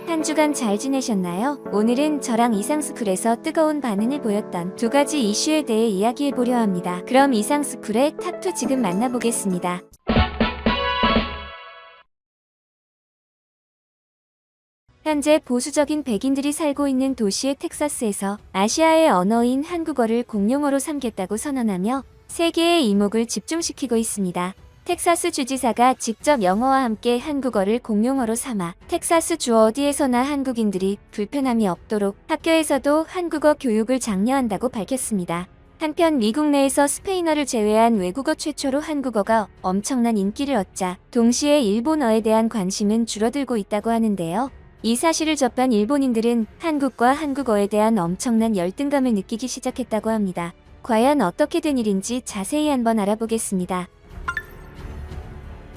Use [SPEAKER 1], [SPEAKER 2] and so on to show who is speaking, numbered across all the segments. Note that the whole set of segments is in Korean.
[SPEAKER 1] 한 주간 잘 지내셨나요? 오늘은 저랑 이상스쿨에서 뜨거운 반응을 보였던 두 가지 이슈에 대해 이야기해보려 합니다. 그럼 이상스쿨의 탑2 지금 만나보겠습니다. 현재 보수적인 백인들이 살고 있는 도시의 텍사스에서 아시아의 언어인 한국어를 공용어로 삼겠다고 선언하며 세계의 이목을 집중시키고 있습니다. 텍사스 주지사가 직접 영어와 함께 한국어를 공용어로 삼아 텍사스 주 어디에서나 한국인들이 불편함이 없도록 학교에서도 한국어 교육을 장려한다고 밝혔습니다. 한편 미국 내에서 스페인어를 제외한 외국어 최초로 한국어가 엄청난 인기를 얻자 동시에 일본어에 대한 관심은 줄어들고 있다고 하는데요. 이 사실을 접한 일본인들은 한국과 한국어에 대한 엄청난 열등감을 느끼기 시작했다고 합니다. 과연 어떻게 된 일인지 자세히 한번 알아보겠습니다.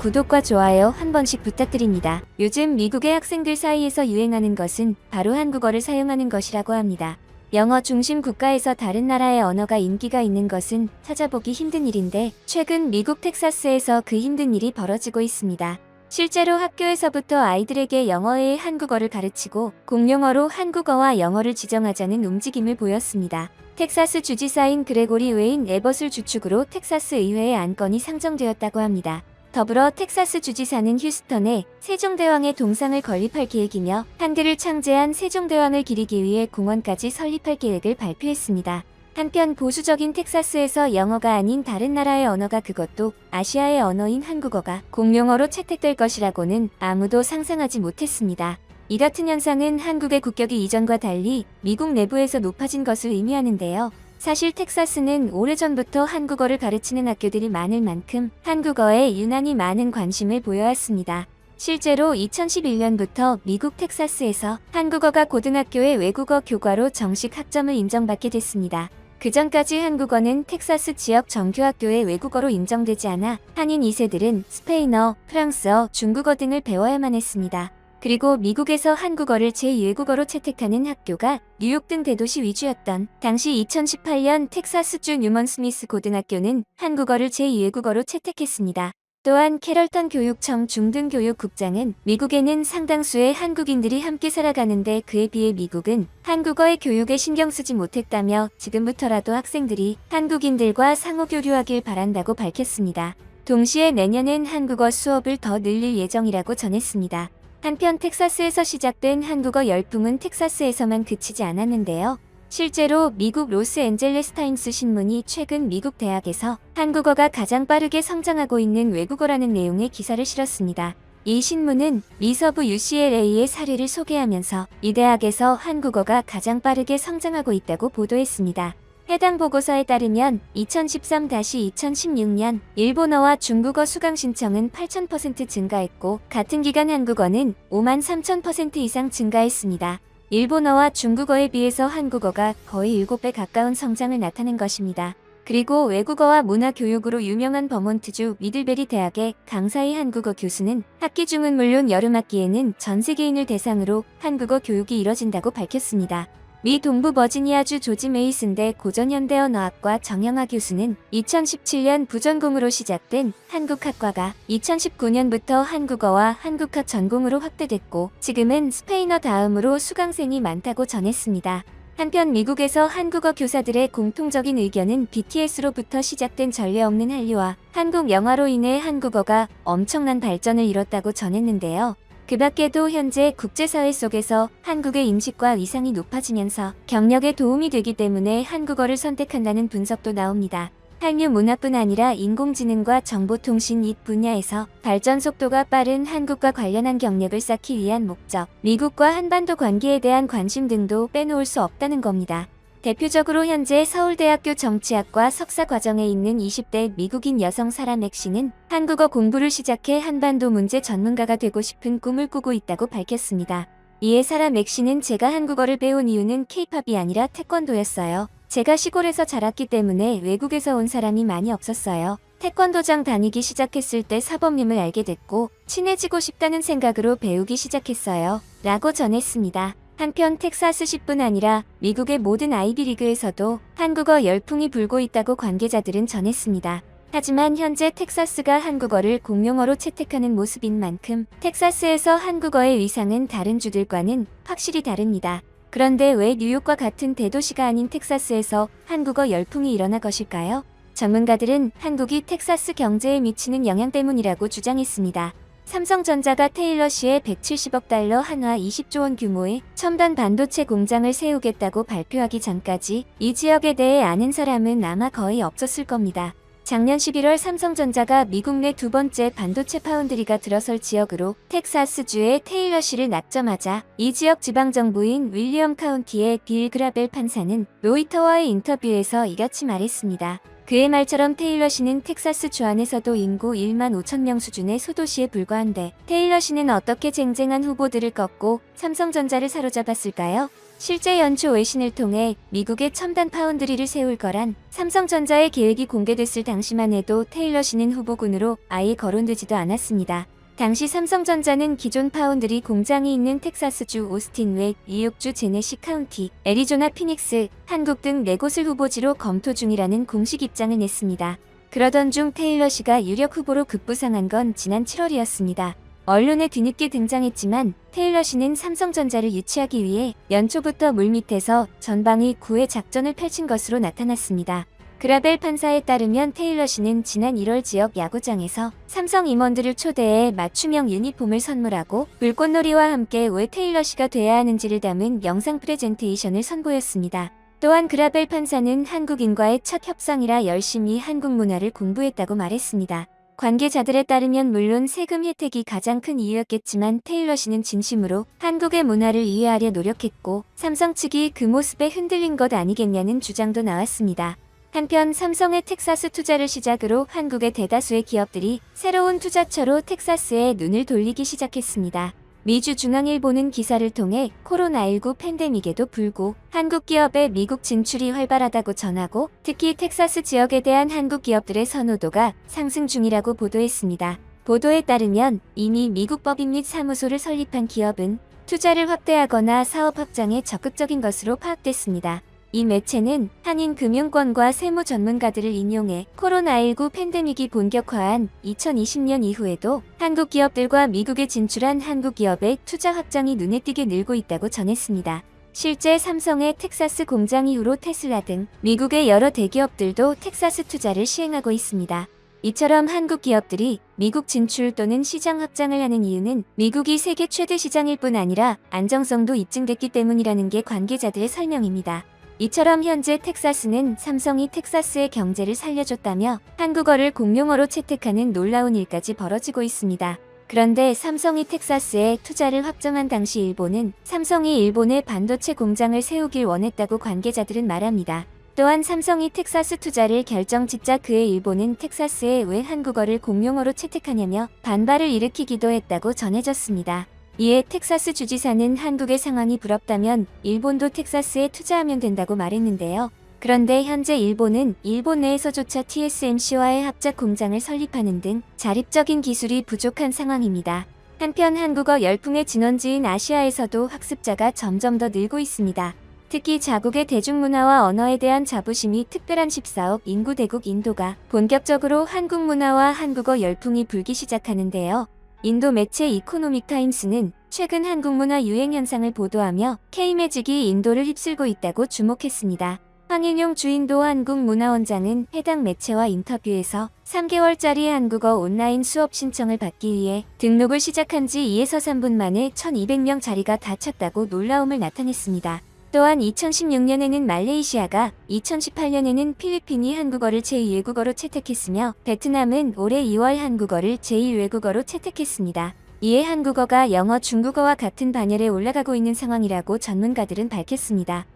[SPEAKER 1] 구독과 좋아요 한 번씩 부탁드립니다. 요즘 미국의 학생들 사이에서 유행하는 것은 바로 한국어를 사용하는 것이라고 합니다. 영어 중심 국가에서 다른 나라의 언어가 인기가 있는 것은 찾아보기 힘든 일인데 최근 미국 텍사스에서 그 힘든 일이 벌어지고 있습니다. 실제로 학교에서부터 아이들에게 영어에 한국어를 가르치고 공용어로 한국어와 영어를 지정하자는 움직임을 보였습니다. 텍사스 주지사인 그레고리 웨인 에벗을 주축으로 텍사스 의회에 안건이 상정되었다고 합니다. 더불어 텍사스 주지사는 휴스턴에 세종대왕의 동상을 건립할 계획이며 한글을 창제한 세종대왕을 기리기 위해 공원까지 설립할 계획을 발표했습니다. 한편 보수적인 텍사스에서 영어가 아닌 다른 나라의 언어가 그것도 아시아의 언어인 한국어가 공용어로 채택될 것이라고는 아무도 상상하지 못했습니다. 이 같은 현상은 한국의 국격이 이전과 달리 미국 내부에서 높아진 것을 의미하는데요. 사실 텍사스는 오래전부터 한국어를 가르치는 학교들이 많을 만큼 한국어에 유난히 많은 관심을 보여왔습니다. 실제로 2011년부터 미국 텍사스에서 한국어가 고등학교의 외국어 교과로 정식 학점을 인정받게 됐습니다. 그전까지 한국어는 텍사스 지역 정규학교의 외국어로 인정되지 않아 한인 2세들은 스페인어, 프랑스어, 중국어 등을 배워야만 했습니다. 그리고 미국에서 한국어를 제2외국어로 채택하는 학교가 뉴욕 등 대도시 위주였던 당시 2018년 텍사스주 뉴먼 스미스 고등학교는 한국어를 제2외국어로 채택했습니다. 또한 캐럴턴 교육청 중등교육국장은 미국에는 상당수의 한국인들이 함께 살아가는데 그에 비해 미국은 한국어의 교육에 신경 쓰지 못했다며 지금부터라도 학생들이 한국인들과 상호교류하길 바란다고 밝혔습니다. 동시에 내년엔 한국어 수업을 더 늘릴 예정이라고 전했습니다. 한편 텍사스에서 시작된 한국어 열풍은 텍사스에서만 그치지 않았는데요. 실제로 미국 로스앤젤레스 타임스 신문이 최근 미국 대학에서 한국어가 가장 빠르게 성장하고 있는 외국어라는 내용의 기사를 실었습니다. 이 신문은 미서부 UCLA의 사례를 소개하면서 이 대학에서 한국어가 가장 빠르게 성장하고 있다고 보도했습니다. 해당 보고서에 따르면 2013-2016년 일본어와 중국어 수강 신청은 8,000% 증가했고 같은 기간 한국어는 53,000% 이상 증가했습니다. 일본어와 중국어에 비해서 한국어가 거의 7배 가까운 성장을 나타낸 것입니다. 그리고 외국어와 문화 교육으로 유명한 버몬트주 미들베리 대학의 강사희 한국어 교수는 학기 중은 물론 여름학기에는 전 세계인을 대상으로 한국어 교육이 이뤄진다고 밝혔습니다. 미 동부 버지니아주 조지 메이슨대 고전현대언어학과 정영하 교수는 2017년 부전공으로 시작된 한국학과가 2019년부터 한국어와 한국학 전공으로 확대됐고 지금은 스페인어 다음으로 수강생이 많다고 전했습니다. 한편 미국에서 한국어 교사들의 공통적인 의견은 BTS로부터 시작된 전례 없는 한류와 한국 영화로 인해 한국어가 엄청난 발전을 이뤘다고 전했는데요. 그 밖에도 현재 국제사회 속에서 한국의 인식과 위상이 높아지면서 경력에 도움이 되기 때문에 한국어를 선택한다는 분석도 나옵니다. 한류 문화뿐 아니라 인공지능과 정보통신 이 분야에서 발전 속도가 빠른 한국과 관련한 경력을 쌓기 위한 목적, 미국과 한반도 관계에 대한 관심 등도 빼놓을 수 없다는 겁니다. 대표적으로 현재 서울대학교 정치학과 석사 과정에 있는 20대 미국인 여성 사라 맥시는 한국어 공부를 시작해 한반도 문제 전문가가 되고 싶은 꿈을 꾸고 있다고 밝혔습니다. 이에 사라 맥시는 제가 한국어를 배운 이유는 케이팝이 아니라 태권도였어요. 제가 시골에서 자랐기 때문에 외국에서 온 사람이 많이 없었어요. 태권도장 다니기 시작했을 때 사범님을 알게 됐고 친해지고 싶다는 생각으로 배우기 시작했어요. 라고 전했습니다. 한편 텍사스시뿐 아니라 미국의 모든 아이비리그에서도 한국어 열풍이 불고 있다고 관계자들은 전했습니다. 하지만 현재 텍사스가 한국어를 공용어로 채택하는 모습인 만큼 텍사스에서 한국어의 위상은 다른 주들과는 확실히 다릅니다. 그런데 왜 뉴욕과 같은 대도시가 아닌 텍사스에서 한국어 열풍이 일어날 것일까요? 전문가들은 한국이 텍사스 경제에 미치는 영향 때문이라고 주장했습니다. 삼성전자가 테일러 시에 170억 달러 한화 20조 원 규모의 첨단 반도체 공장을 세우겠다고 발표하기 전까지 이 지역에 대해 아는 사람은 아마 거의 없었을 겁니다. 작년 11월 삼성전자가 미국 내 두 번째 반도체 파운드리가 들어설 지역으로 텍사스주의 테일러시를 낙점하자 이 지역 지방정부인 윌리엄 카운티의 빌 그라벨 판사는 로이터와의 인터뷰에서 이같이 말했습니다. 그의 말처럼 테일러시는 텍사스주 안에서도 인구 1만 5천 명 수준의 소도시에 불과한데 테일러시는 어떻게 쟁쟁한 후보들을 꺾고 삼성전자를 사로잡았을까요? 실제 연초 외신을 통해 미국의 첨단 파운드리를 세울 거란 삼성전자의 계획이 공개됐을 당시만 해도 테일러시는 후보군으로 아예 거론되지도 않았습니다. 당시 삼성전자는 기존 파운드리 공장이 있는 텍사스주 오스틴 외 뉴욕주 제네시 카운티, 애리조나 피닉스, 한국 등 4곳을 후보지로 검토 중이라는 공식 입장을 냈습니다. 그러던 중 테일러시가 유력 후보로 급부상한 건 지난 7월이었습니다. 언론에 뒤늦게 등장했지만 테일러시는 삼성전자를 유치하기 위해 연초부터 물밑에서 전방위 구애 작전을 펼친 것으로 나타났습니다. 그라벨 판사에 따르면 테일러시는 지난 1월 지역 야구장에서 삼성 임원들을 초대해 맞춤형 유니폼을 선물하고 불꽃놀이와 함께 왜 테일러시가 돼야 하는지를 담은 영상 프레젠테이션을 선보였습니다. 또한 그라벨 판사는 한국인과의 첫 협상이라 열심히 한국 문화를 공부했다고 말했습니다. 관계자들에 따르면 물론 세금 혜택이 가장 큰 이유였겠지만 테일러시는 진심으로 한국의 문화를 이해하려 노력했고 삼성 측이 그 모습에 흔들린 것 아니겠냐는 주장도 나왔습니다. 한편 삼성의 텍사스 투자를 시작으로 한국의 대다수의 기업들이 새로운 투자처로 텍사스에 눈을 돌리기 시작했습니다. 미주중앙일보는 기사를 통해 코로나19 팬데믹에도 불구 한국 기업의 미국 진출이 활발하다고 전하고 특히 텍사스 지역에 대한 한국 기업들의 선호도가 상승 중이라고 보도했습니다. 보도에 따르면 이미 미국 법인 및 사무소를 설립한 기업은 투자를 확대하거나 사업 확장에 적극적인 것으로 파악됐습니다. 이 매체는 한인금융권과 세무 전문가들을 인용해 코로나19 팬데믹이 본격화한 2020년 이후에도 한국 기업들과 미국에 진출한 한국 기업의 투자 확장이 눈에 띄게 늘고 있다고 전했습니다. 실제 삼성의 텍사스 공장 이후로 테슬라 등 미국의 여러 대기업들도 텍사스 투자를 시행하고 있습니다. 이처럼 한국 기업들이 미국 진출 또는 시장 확장을 하는 이유는 미국이 세계 최대 시장일 뿐 아니라 안정성도 입증됐기 때문이라는 게 관계자들의 설명입니다. 이처럼 현재 텍사스는 삼성이 텍사스의 경제를 살려줬다며 한국어를 공용어로 채택하는 놀라운 일까지 벌어지고 있습니다. 그런데 삼성이 텍사스에 투자를 확정한 당시 일본은 삼성이 일본에 반도체 공장을 세우길 원했다고 관계자들은 말합니다. 또한 삼성이 텍사스 투자를 결정짓자 그의 일본은 텍사스에 왜 한국어를 공용어로 채택하냐며 반발을 일으키기도 했다고 전해졌습니다. 이에 텍사스 주지사는 한국의 상황이 부럽다면 일본도 텍사스에 투자하면 된다고 말했는데요. 그런데 현재 일본은 일본 내에서조차 TSMC와의 합작 공장을 설립하는 등 자립적인 기술이 부족한 상황입니다. 한편 한국어 열풍의 진원지인 아시아에서도 학습자가 점점 더 늘고 있습니다. 특히 자국의 대중문화와 언어에 대한 자부심이 특별한 14억 인구 대국 인도가 본격적으로 한국 문화와 한국어 열풍이 불기 시작하는데요. 인도 매체 이코노믹 타임스는 최근 한국 문화 유행 현상을 보도하며 K매직이 인도를 휩쓸고 있다고 주목했습니다. 황인용 주인도 한국문화원장은 해당 매체와 인터뷰에서 3개월짜리 한국어 온라인 수업 신청을 받기 위해 등록을 시작한 지 2에서 3분 만에 1200명 자리가 다 찼다고 놀라움을 나타냈습니다. 또한 2016년에는 말레이시아가, 2018년에는 필리핀이 한국어를 제2외국어로 채택했으며 베트남은 올해 2월 한국어를 제1외국어로 채택했습니다. 이에 한국어가 영어, 중국어와 같은 반열에 올라가고 있는 상황이라고 전문가들은 밝혔습니다.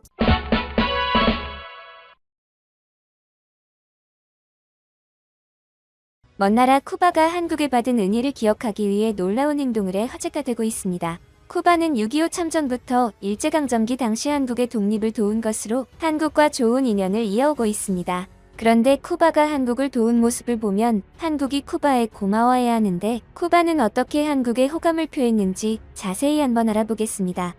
[SPEAKER 1] 먼 나라 쿠바가 한국에 받은 은혜를 기억하기 위해 놀라운 행동을 해 화제가 되고 있습니다. 쿠바는 6.25 참전부터 일제강점기 당시 한국의 독립을 도운 것으로 한국과 좋은 인연을 이어오고 있습니다. 그런데 쿠바가 한국을 도운 모습을 보면 한국이 쿠바에 고마워해야 하는데 쿠바는 어떻게 한국에 호감을 표했는지 자세히 한번 알아보겠습니다.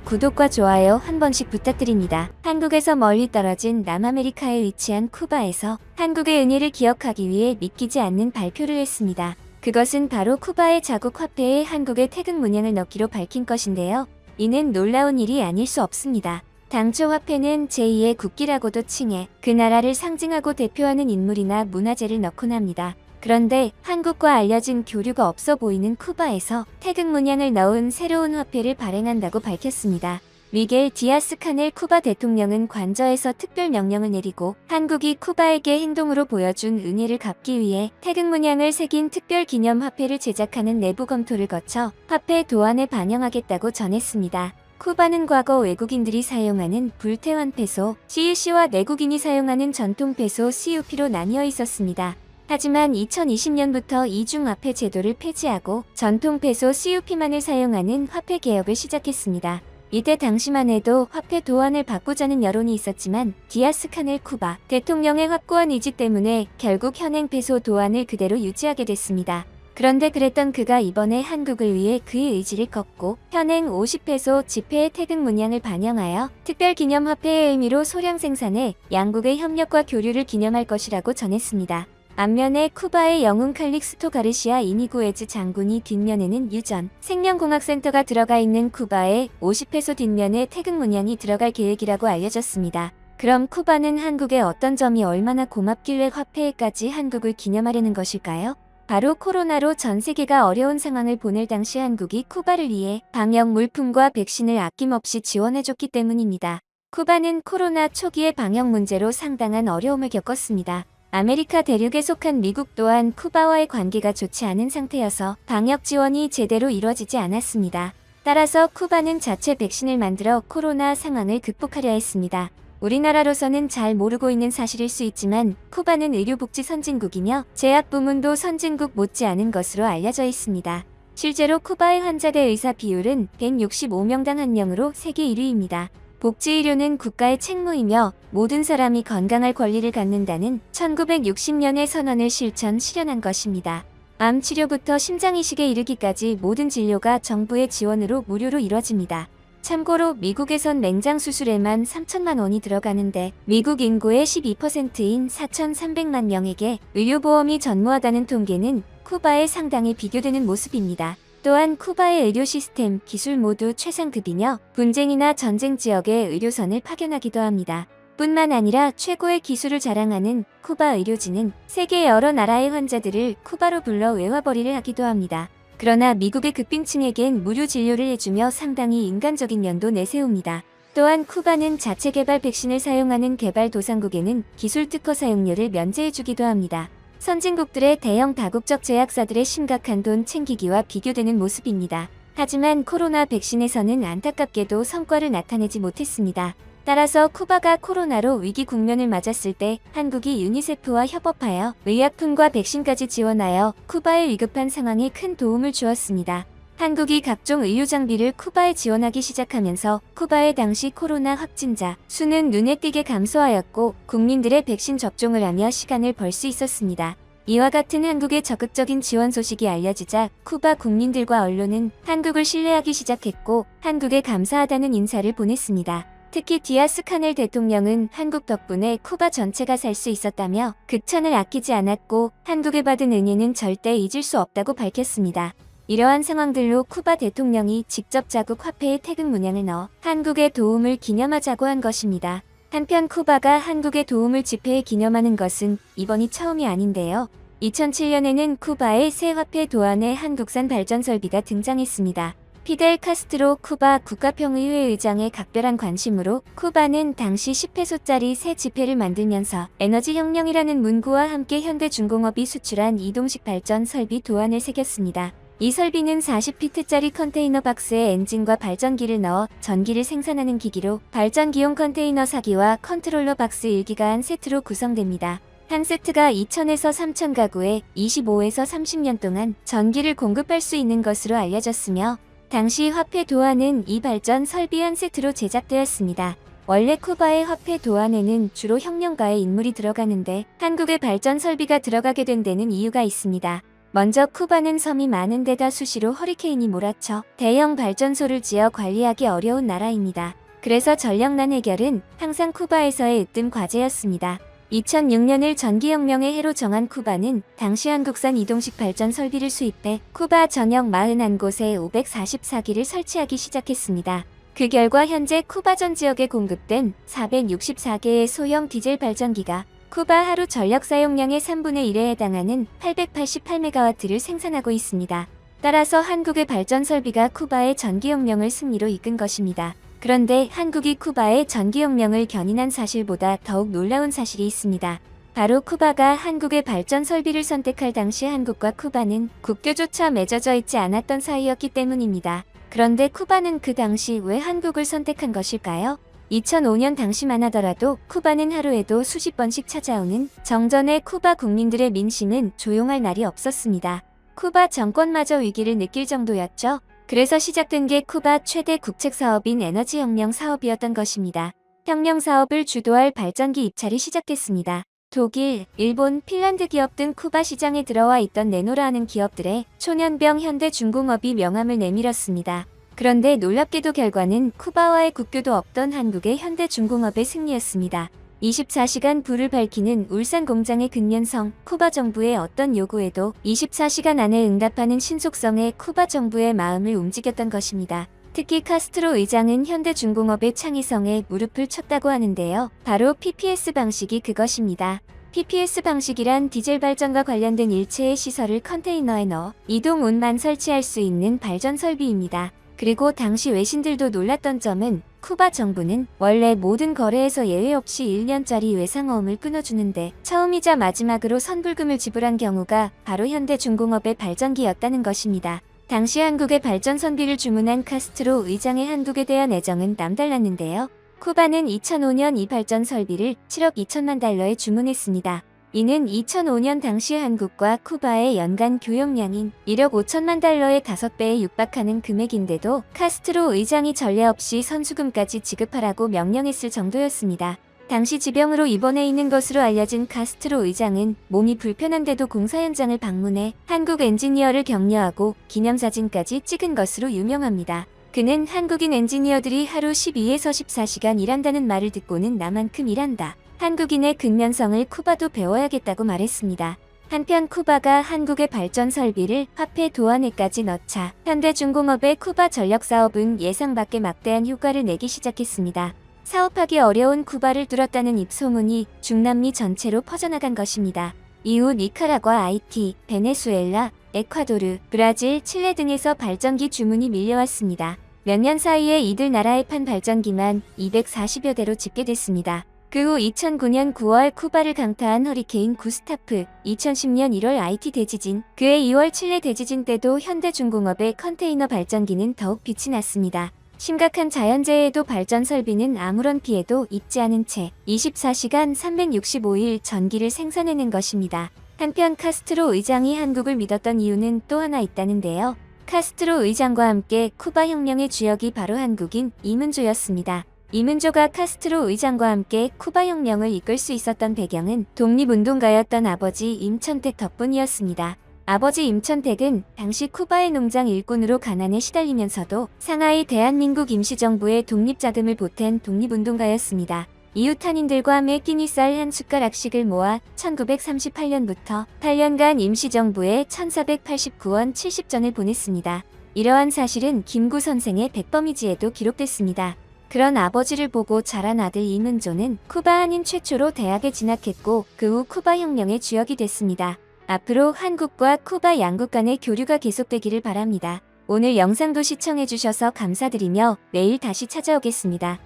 [SPEAKER 1] 구독과 좋아요 한 번씩 부탁드립니다. 한국에서 멀리 떨어진 남아메리카에 위치한 쿠바에서 한국의 은혜를 기억하기 위해 믿기지 않는 발표를 했습니다. 그것은 바로 쿠바의 자국 화폐에 한국의 태극 문양을 넣기로 밝힌 것인데요. 이는 놀라운 일이 아닐 수 없습니다. 당초 화폐는 제2의 국기라고도 칭해 그 나라를 상징하고 대표하는 인물이나 문화재를 넣곤 합니다. 그런데 한국과 알려진 교류가 없어 보이는 쿠바에서 태극 문양을 넣은 새로운 화폐를 발행한다고 밝혔습니다. 미겔 디아스 카넬 쿠바 대통령은 관저에서 특별 명령을 내리고 한국이 쿠바에게 행동으로 보여준 은혜를 갚기 위해 태극 문양을 새긴 특별 기념 화폐를 제작하는 내부 검토를 거쳐 화폐 도안에 반영하겠다고 전했습니다. 쿠바는 과거 외국인들이 사용하는 불태환 페소 CUC와 내국인이 사용하는 전통 페소 CUP로 나뉘어 있었습니다. 하지만 2020년부터 이중화폐 제도를 폐지하고 전통 페소 CUP만을 사용하는 화폐 개혁을 시작했습니다. 이때 당시만 해도 화폐 도안을 바꾸자는 여론이 있었지만 디아스 카넬 쿠바 대통령의 확고한 의지 때문에 결국 현행 페소 도안을 그대로 유지하게 됐습니다. 그런데 그랬던 그가 이번에 한국을 위해 그의 의지를 꺾고 현행 50페소 지폐의 태극 문양을 반영하여 특별기념화폐의 의미로 소량 생산해 양국의 협력과 교류를 기념할 것이라고 전했습니다. 앞면에 쿠바의 영웅 칼릭스토 가르시아 이니구에즈 장군이, 뒷면에는 유전 생명공학센터가 들어가 있는 쿠바의 50페소 뒷면에 태극 문양이 들어갈 계획이라고 알려졌습니다. 그럼 쿠바는 한국의 어떤 점이 얼마나 고맙길래 화폐에까지 한국을 기념하려는 것일까요? 바로 코로나로 전 세계가 어려운 상황을 보낼 당시 한국이 쿠바를 위해 방역 물품과 백신을 아낌없이 지원해줬기 때문입니다. 쿠바는 코로나 초기의 방역 문제로 상당한 어려움을 겪었습니다. 아메리카 대륙에 속한 미국 또한 쿠바와의 관계가 좋지 않은 상태여서 방역 지원이 제대로 이루어지지 않았습니다. 따라서 쿠바는 자체 백신을 만들어 코로나 상황을 극복하려 했습니다. 우리나라로서는 잘 모르고 있는 사실일 수 있지만 쿠바는 의료복지 선진국이며 제약 부문도 선진국 못지않은 것으로 알려져 있습니다. 실제로 쿠바의 환자 대 의사 비율은 165명당 1명으로 세계 1위입니다. 복지의료는 국가의 책무이며 모든 사람이 건강할 권리를 갖는다는 1960년의 선언을 실현한 것입니다. 암 치료부터 심장이식에 이르기까지 모든 진료가 정부의 지원으로 무료로 이뤄집니다. 참고로 미국에선 맹장 수술에만 3천만 원이 들어가는데 미국 인구의 12%인 4,300만 명에게 의료보험이 전무하다는 통계는 쿠바에 상당히 비교되는 모습입니다. 또한 쿠바의 의료 시스템, 기술 모두 최상급이며 분쟁이나 전쟁 지역에 의료선을 파견하기도 합니다. 뿐만 아니라 최고의 기술을 자랑하는 쿠바 의료진은 세계 여러 나라의 환자들을 쿠바로 불러 외화벌이를 하기도 합니다. 그러나 미국의 극빈층에겐 무료 진료를 해주며 상당히 인간적인 면도 내세웁니다. 또한 쿠바는 자체 개발 백신을 사용하는 개발도상국에는 기술 특허 사용료를 면제해주기도 합니다. 선진국들의 대형 다국적 제약사들의 심각한 돈 챙기기와 비교되는 모습입니다. 하지만 코로나 백신에서는 안타깝게도 성과를 나타내지 못했습니다. 따라서 쿠바가 코로나로 위기 국면을 맞았을 때 한국이 유니세프와 협업하여 의약품과 백신까지 지원하여 쿠바의 위급한 상황에 큰 도움을 주었습니다. 한국이 각종 의료 장비를 쿠바에 지원하기 시작하면서 쿠바의 당시 코로나 확진자 수는 눈에 띄게 감소하였고 국민들의 백신 접종을 하며 시간을 벌 수 있었습니다. 이와 같은 한국의 적극적인 지원 소식이 알려지자 쿠바 국민들과 언론은 한국을 신뢰하기 시작했고 한국에 감사하다는 인사를 보냈습니다. 특히 디아스 카넬 대통령은 한국 덕분에 쿠바 전체가 살 수 있었다며 극찬을 아끼지 않았고 한국에 받은 은혜는 절대 잊을 수 없다고 밝혔습니다. 이러한 상황들로 쿠바 대통령이 직접 자국 화폐에 태극 문양을 넣어 한국의 도움을 기념하자고 한 것입니다. 한편 쿠바가 한국의 도움을 지폐에 기념하는 것은 이번이 처음이 아닌데요. 2007년에는 쿠바의 새 화폐 도안에 한국산 발전 설비가 등장했습니다. 피델 카스트로 쿠바 국가평의회 의장의 각별한 관심으로 쿠바는 당시 10페소짜리 새 지폐를 만들면서 에너지 혁명이라는 문구와 함께 현대중공업이 수출한 이동식 발전 설비 도안을 새겼습니다. 이 설비는 40피트짜리 컨테이너 박스에 엔진과 발전기를 넣어 전기를 생산하는 기기로 발전기용 컨테이너 4기와 컨트롤러 박스 1기가 한 세트로 구성됩니다. 한 세트가 2,000에서 3,000 가구에 25에서 30년 동안 전기를 공급할 수 있는 것으로 알려졌으며 당시 화폐 도안은 이 발전 설비 한 세트로 제작되었습니다. 원래 쿠바의 화폐 도안에는 주로 혁명가의 인물이 들어가는데 한국의 발전 설비가 들어가게 된 데는 이유가 있습니다. 먼저 쿠바는 섬이 많은 데다 수시로 허리케인이 몰아쳐 대형 발전소를 지어 관리하기 어려운 나라입니다. 그래서 전력난 해결은 항상 쿠바에서의 으뜸 과제였습니다. 2006년을 전기혁명의 해로 정한 쿠바는 당시 한국산 이동식 발전 설비를 수입해 쿠바 전역 41곳에 544기를 설치하기 시작했습니다. 그 결과 현재 쿠바 전 지역에 공급된 464개의 소형 디젤 발전기가 쿠바 하루 전력 사용량의 3분의 1에 해당하는 888메가와트를 생산하고 있습니다. 따라서 한국의 발전 설비가 쿠바의 전기혁명을 승리로 이끈 것입니다. 그런데 한국이 쿠바의 전기혁명을 견인한 사실보다 더욱 놀라운 사실이 있습니다. 바로 쿠바가 한국의 발전 설비를 선택할 당시 한국과 쿠바는 국교조차 맺어져 있지 않았던 사이였기 때문입니다. 그런데 쿠바는 그 당시 왜 한국을 선택한 것일까요? 2005년 당시만 하더라도 쿠바는 하루에도 수십 번씩 찾아오는 정전의 쿠바 국민들의 민심은 조용할 날이 없었습니다. 쿠바 정권마저 위기를 느낄 정도였죠. 그래서 시작된 게 쿠바 최대 국책 사업인 에너지혁명 사업이었던 것입니다. 혁명 사업을 주도할 발전기 입찰이 시작됐습니다. 독일, 일본, 핀란드 기업 등 쿠바 시장에 들어와 있던 네노라는 기업들의 초년병 현대중공업이 명함을 내밀었습니다. 그런데 놀랍게도 결과는 쿠바와의 국교도 없던 한국의 현대중공업의 승리였습니다. 24시간 불을 밝히는 울산 공장의 근면성, 쿠바 정부의 어떤 요구에도 24시간 안에 응답하는 신속성에 쿠바 정부의 마음을 움직였던 것입니다. 특히 카스트로 의장은 현대중공업의 창의성에 무릎을 쳤다고 하는데요. 바로 PPS 방식이 그것입니다. PPS 방식이란 디젤 발전과 관련된 일체의 시설을 컨테이너에 넣어 이동 운만 설치할 수 있는 발전 설비입니다. 그리고 당시 외신들도 놀랐던 점은 쿠바 정부는 원래 모든 거래에서 예외 없이 1년짜리 외상어음을 끊어주는데 처음이자 마지막으로 선불금을 지불한 경우가 바로 현대중공업의 발전기였다는 것입니다. 당시 한국의 발전 선비를 주문한 카스트로 의장의 한국에 대한 애정은 남달랐는데요. 쿠바는 2005년 이 발전 설비를 7억 2천만 달러에 주문했습니다. 이는 2005년 당시 한국과 쿠바의 연간 교역량인 1억 5천만 달러의 5배에 육박하는 금액인데도 카스트로 의장이 전례 없이 선수금까지 지급하라고 명령했을 정도였습니다. 당시 지병으로 입원해 있는 것으로 알려진 카스트로 의장은 몸이 불편한데도 공사 현장을 방문해 한국 엔지니어를 격려하고 기념사진까지 찍은 것으로 유명합니다. 그는 한국인 엔지니어들이 하루 12에서 14시간 일한다는 말을 듣고는 나만큼 일한다. 한국인의 근면성을 쿠바도 배워야겠다고 말했습니다. 한편 쿠바가 한국의 발전 설비를 화폐 도안에까지 넣자 현대중공업의 쿠바 전력 사업은 예상 밖의 막대한 효과를 내기 시작했습니다. 사업하기 어려운 쿠바를 뚫었다는 입소문이 중남미 전체로 퍼져나간 것입니다. 이후 니카라과 하이티, 베네수엘라, 에콰도르, 브라질, 칠레 등에서 발전기 주문이 밀려왔습니다. 몇 년 사이에 이들 나라에 판 발전기만 240여 대로 집계됐습니다. 그 후 2009년 9월 쿠바를 강타한 허리케인 구스타프, 2010년 1월 하이티 대지진, 그해 2월 칠레 대지진 때도 현대중공업의 컨테이너 발전기는 더욱 빛이 났습니다. 심각한 자연재해에도 발전 설비는 아무런 피해도 입지 않은 채 24시간 365일 전기를 생산해낸 것입니다. 한편 카스트로 의장이 한국을 믿었던 이유는 또 하나 있다는데요. 카스트로 의장과 함께 쿠바 혁명의 주역이 바로 한국인 이문조였습니다. 이문조가 카스트로 의장과 함께 쿠바 혁명을 이끌 수 있었던 배경은 독립운동가였던 아버지 임천택 덕분이었습니다. 아버지 임천택은 당시 쿠바의 농장 일꾼으로 가난에 시달리면서도 상하이 대한민국 임시정부의 독립자금을 보탠 독립운동가였습니다. 이웃 한인들과 매 끼니 쌀 한 숟가락씩을 모아 1938년부터 8년간 임시정부에 1489원 70전을 보냈습니다. 이러한 사실은 김구 선생의 백범이지에도 기록됐습니다. 그런 아버지를 보고 자란 아들 이문조는 쿠바 한인 최초로 대학에 진학했고 그 후 쿠바 혁명의 주역이 됐습니다. 앞으로 한국과 쿠바 양국 간의 교류가 계속되기를 바랍니다. 오늘 영상도 시청해주셔서 감사드리며 내일 다시 찾아오겠습니다.